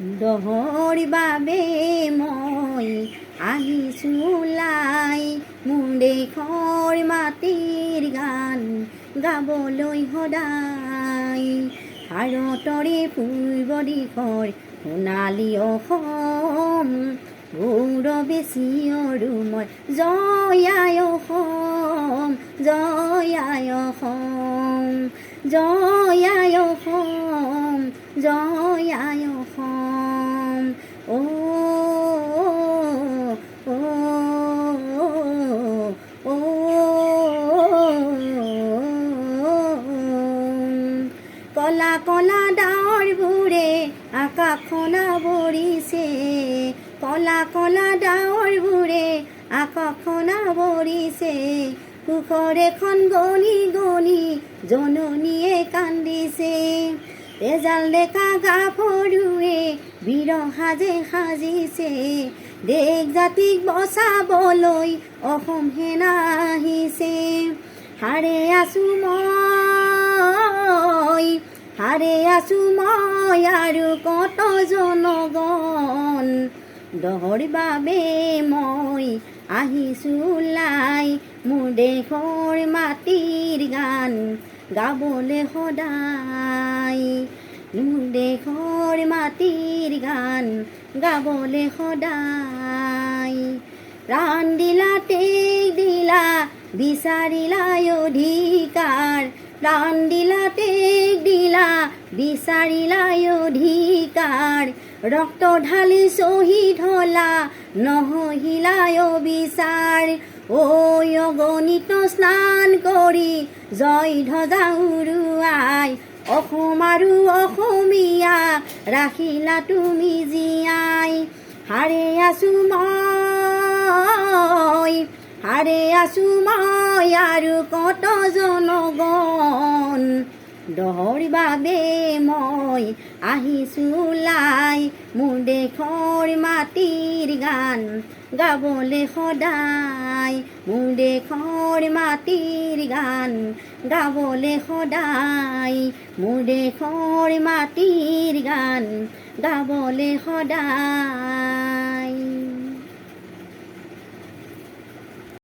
দহৰ বাবে মই আহিছোঁ ওলাই মোৰ দেশৰ মাটিৰ গান গাবলৈ সদায়। ভাৰতৰে পূৰ্ব দিশৰ সোণালী অসম গৌৰৱে চিঞৰো মই জয় আই অসম, জয় আই অসম, জয় আই অসম, জয় আই অসম। কলা কলা ডাৱৰবোৰে আকাশখন আৱৰিছে, কলা কলা ডাৱৰবোৰে আকাশখন আৱৰিছে। সুখৰ এখন গলি গলি জননীয়ে কান্দিছে, তেজাল ডেকা গাভৰুৱে বীৰ সাজে সাজিছে। দেশ জাতিক বচাবলৈ অসম সেনা আহিছে। হাৰে আছো মই, হাৰে আছো মই আৰু কত জনগণ। দহৰ বাবে মই আহিছোঁ ওলাই মোৰ দেশৰ মাটিৰ গান গাবলৈ সদায়। মোৰ দেশৰ মাটিৰ গান গাবলৈ সদায়। প্ৰাণ দিলা তেগ দিলা বিচাৰিলা অধিকাৰ, প্ৰাণ দিলা তেগ দিলা বিচাৰিলা অধিকাৰ। ৰক্ত ঢালি শ্বহীদ হলা নহহিলা অবিচাৰ। ঐ অগণিত স্নান কৰি জয় ধ্বজা উৰুৱাই অসম আৰু অসমীয়া ৰাখিলা তুমি জীয়াই। হাৰে আছো মই, হাৰে আছো মই আৰু কত জনগণ। দহৰ বাবে মই আহিছোঁ ওলাই মোৰ দেশৰ মাটিৰ গান গাবলৈ সদায়। মোৰ দেশৰ মাটিৰ গান গাবলৈ সদায়। মোৰ দেশৰ মাটিৰ গান গাবলৈ সদায়।